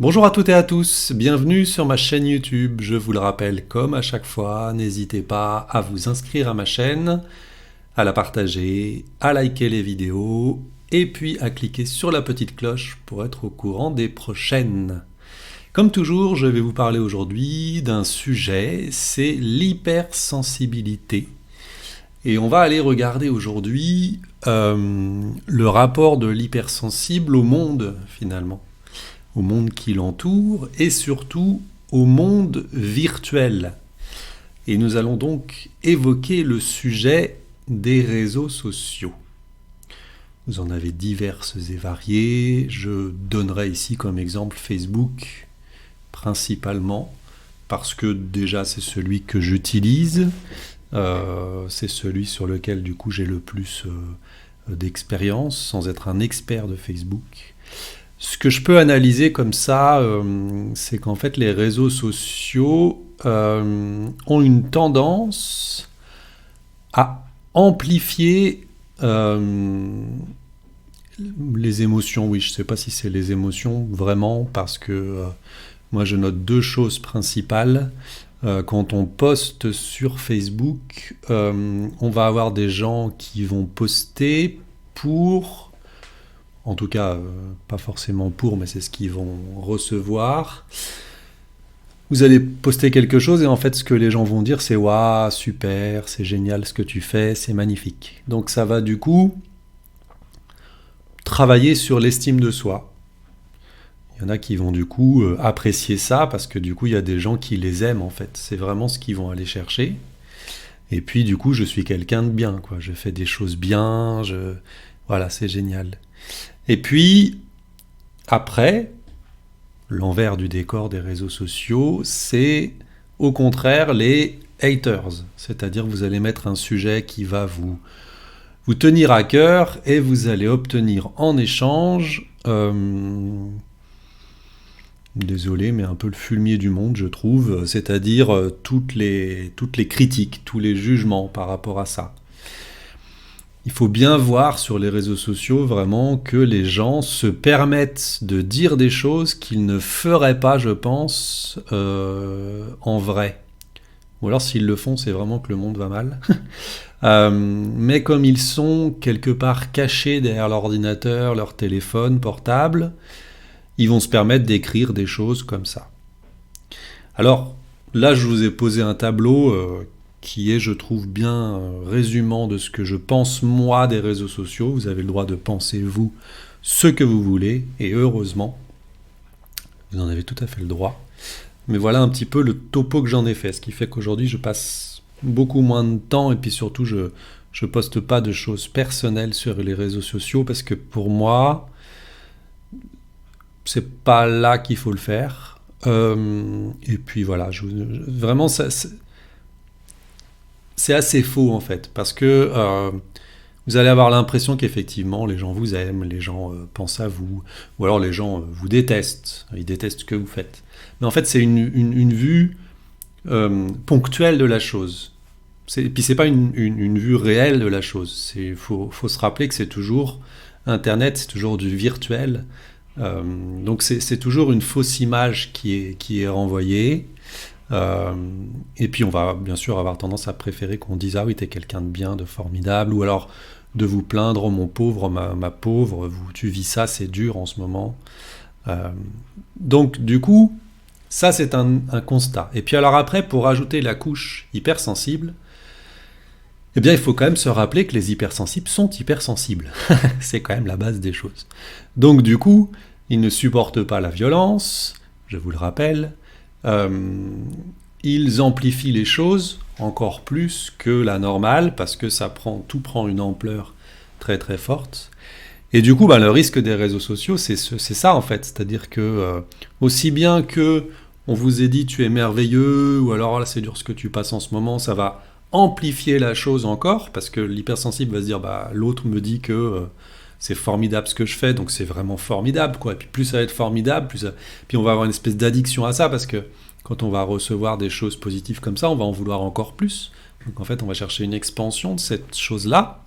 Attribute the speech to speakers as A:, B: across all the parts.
A: Bonjour à toutes et à tous, bienvenue sur ma chaîne YouTube. Je vous le rappelle comme à chaque fois, n'hésitez pas à vous inscrire à ma chaîne, à la partager, à liker les vidéos et puis à cliquer sur la petite cloche pour être au courant des prochaines. Comme toujours, je vais vous parler aujourd'hui d'un sujet, c'est l'hypersensibilité. Et on va aller regarder aujourd'hui le rapport de l'hypersensible au monde finalement. Au monde qui l'entoure et surtout au monde virtuel. Et nous allons donc évoquer le sujet des réseaux sociaux. Vous en avez diverses et variées. Je donnerai ici comme exemple Facebook principalement parce que déjà c'est celui que j'utilise. C'est celui sur lequel du coup j'ai le plus d'expérience sans être un expert de Facebook. Ce que je peux analyser comme ça, c'est qu'en fait les réseaux sociaux ont une tendance à amplifier les émotions. Oui, je ne sais pas si c'est les émotions vraiment, parce que moi je note deux choses principales. Quand on poste sur Facebook, on va avoir des gens qui vont poster pour... En tout cas, pas forcément pour, mais c'est ce qu'ils vont recevoir. Vous allez poster quelque chose et en fait, ce que les gens vont dire, c'est « Waouh, super, c'est génial ce que tu fais, c'est magnifique ». Donc ça va du coup travailler sur l'estime de soi. Il y en a qui vont du coup apprécier ça parce que du coup, il y a des gens qui les aiment en fait. C'est vraiment ce qu'ils vont aller chercher. Et puis du coup, je suis quelqu'un de bien, quoi. Je fais des choses bien, voilà, c'est génial. Et puis, après, l'envers du décor des réseaux sociaux, c'est au contraire les haters. C'est-à-dire vous allez mettre un sujet qui va vous tenir à cœur et vous allez obtenir en échange, désolé, mais un peu le fumier du monde, je trouve, c'est-à-dire toutes les critiques, tous les jugements par rapport à ça. Il faut bien voir sur les réseaux sociaux vraiment que les gens se permettent de dire des choses qu'ils ne feraient pas, je pense, en vrai. Ou alors s'ils le font, c'est vraiment que le monde va mal. Mais comme ils sont quelque part cachés derrière l'ordinateur, leur téléphone portable, ils vont se permettre d'écrire des choses comme ça. Alors là, je vous ai posé un tableau qui est, je trouve, bien résumant de ce que je pense moi des réseaux sociaux. Vous avez le droit de penser, vous, ce que vous voulez, et heureusement, vous en avez tout à fait le droit. Mais voilà un petit peu le topo que j'en ai fait, ce qui fait qu'aujourd'hui, je passe beaucoup moins de temps, et puis surtout, je poste pas de choses personnelles sur les réseaux sociaux, parce que pour moi, c'est pas là qu'il faut le faire. Et puis voilà, vraiment, c'est assez faux en fait, parce que vous allez avoir l'impression qu'effectivement les gens vous aiment, les gens pensent à vous, ou alors les gens vous détestent, ils détestent ce que vous faites. Mais en fait, c'est une vue ponctuelle de la chose. Et puis c'est pas une vue réelle de la chose. Il faut se rappeler que c'est toujours Internet, c'est toujours du virtuel. Donc c'est toujours une fausse image qui est renvoyée. Et puis on va bien sûr avoir tendance à préférer qu'on dise ah oui t'es quelqu'un de bien, de formidable, ou alors de vous plaindre oh mon pauvre, ma pauvre, tu vis ça, c'est dur en ce moment. Donc du coup ça c'est un constat. Et puis alors après, pour ajouter la couche hypersensible, eh bien il faut quand même se rappeler que les hypersensibles sont hypersensibles. C'est quand même la base des choses. Donc du coup ils ne supportent pas la violence, je vous le rappelle. Ils amplifient les choses encore plus que la normale parce que tout prend une ampleur très très forte. Et du coup, le risque des réseaux sociaux, c'est ça en fait. C'est-à-dire que aussi bien que on vous ait dit tu es merveilleux, ou alors là c'est dur ce que tu passes en ce moment, ça va amplifier la chose encore parce que l'hypersensible va se dire l'autre me dit que c'est formidable ce que je fais, donc c'est vraiment formidable, quoi. Et puis plus ça va être formidable, puis on va avoir une espèce d'addiction à ça, parce que quand on va recevoir des choses positives comme ça, on va en vouloir encore plus. Donc en fait, on va chercher une expansion de cette chose-là.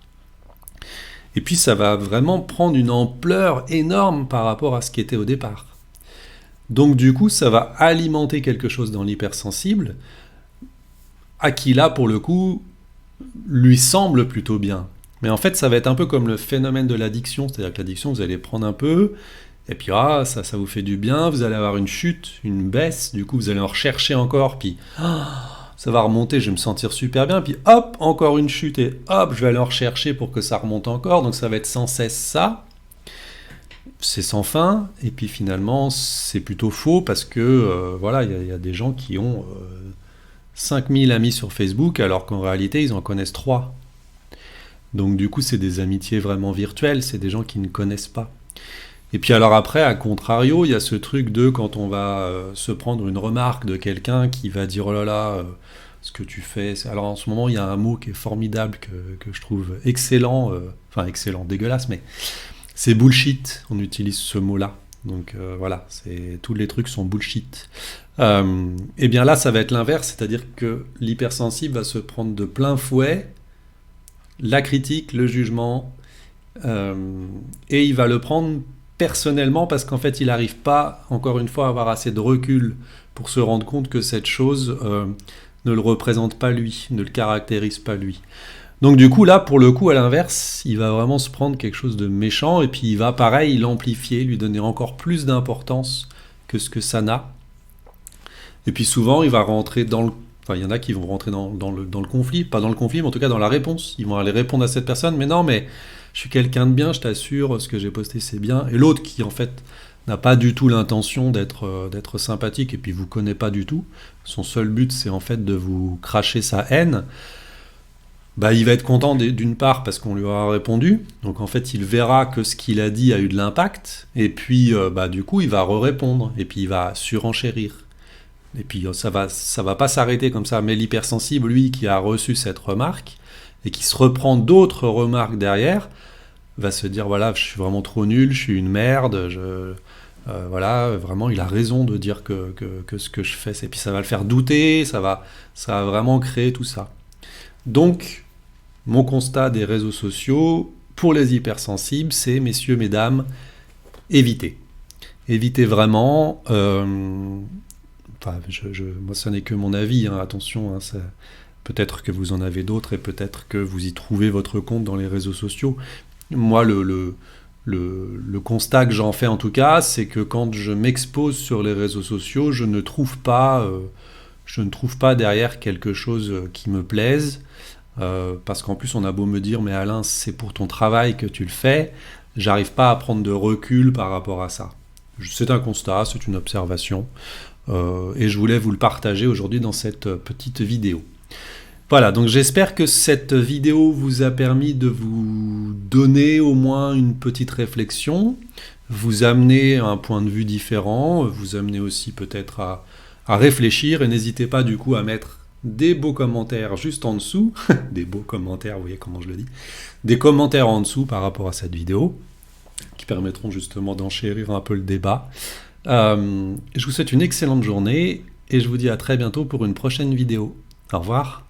A: Et puis ça va vraiment prendre une ampleur énorme par rapport à ce qui était au départ. Donc du coup, ça va alimenter quelque chose dans l'hypersensible, à qui là, pour le coup, lui semble plutôt bien. Mais en fait, ça va être un peu comme le phénomène de l'addiction, c'est-à-dire que l'addiction, vous allez prendre un peu, et puis ça vous fait du bien, vous allez avoir une chute, une baisse, du coup vous allez en rechercher encore, puis ça va remonter, je vais me sentir super bien, puis hop, encore une chute, et hop, je vais aller en rechercher pour que ça remonte encore, donc ça va être sans cesse ça. C'est sans fin, et puis finalement c'est plutôt faux, parce que voilà, il y a des gens qui ont 5000 amis sur Facebook, alors qu'en réalité ils en connaissent 3. Donc du coup c'est des amitiés vraiment virtuelles, c'est des gens qui ne connaissent pas. Et puis alors après, à contrario, il y a ce truc de quand on va se prendre une remarque de quelqu'un qui va dire oh là là, ce que tu fais. Alors en ce moment, il y a un mot qui est formidable que je trouve excellent, enfin excellent, dégueulasse, mais c'est bullshit. On utilise ce mot-là. Donc voilà, tous les trucs sont bullshit. Et bien là, ça va être l'inverse, c'est-à-dire que l'hypersensible va se prendre de plein fouet la critique, le jugement, et il va le prendre personnellement parce qu'en fait il n'arrive pas, encore une fois, à avoir assez de recul pour se rendre compte que cette chose ne le représente pas lui, ne le caractérise pas lui. Donc du coup là, pour le coup, à l'inverse, il va vraiment se prendre quelque chose de méchant et puis il va pareil l'amplifier, lui donner encore plus d'importance que ce que ça n'a. Et puis souvent il va rentrer dans le... Enfin, il y en a qui vont rentrer dans le conflit, pas dans le conflit, mais en tout cas dans la réponse. Ils vont aller répondre à cette personne, mais non, mais je suis quelqu'un de bien, je t'assure, ce que j'ai posté c'est bien. Et l'autre qui en fait n'a pas du tout l'intention d'être sympathique et puis vous connaît pas du tout, son seul but c'est en fait de vous cracher sa haine, bah il va être content d'une part parce qu'on lui aura répondu, donc en fait il verra que ce qu'il a dit a eu de l'impact, et puis bah du coup il va répondre et puis il va surenchérir. Et puis ça va pas s'arrêter comme ça, mais l'hypersensible, lui, qui a reçu cette remarque, et qui se reprend d'autres remarques derrière, va se dire, voilà, je suis vraiment trop nul, je suis une merde, voilà, vraiment, il a raison de dire que ce que je fais, et puis ça va le faire douter, ça va vraiment créer tout ça. Donc, mon constat des réseaux sociaux, pour les hypersensibles, c'est, messieurs, mesdames, évitez. Évitez vraiment... Enfin, moi, ça n'est que mon avis, hein, attention, hein, peut-être que vous en avez d'autres et peut-être que vous y trouvez votre compte dans les réseaux sociaux. Moi, le constat que j'en fais en tout cas, c'est que quand je m'expose sur les réseaux sociaux, je ne trouve pas derrière quelque chose qui me plaise, parce qu'en plus on a beau me dire mais Alain, c'est pour ton travail que tu le fais, j'arrive pas à prendre de recul par rapport à ça. C'est un constat, c'est une observation. Et je voulais vous le partager aujourd'hui dans cette petite vidéo. Voilà, donc j'espère que cette vidéo vous a permis de vous donner au moins une petite réflexion, vous amener à un point de vue différent, vous amener aussi peut-être à réfléchir, et n'hésitez pas du coup à mettre des beaux commentaires juste en dessous, des beaux commentaires, vous voyez comment je le dis, des commentaires en dessous par rapport à cette vidéo, qui permettront justement d'enchérir un peu le débat. Je vous souhaite une excellente journée et je vous dis à très bientôt pour une prochaine vidéo. Au revoir.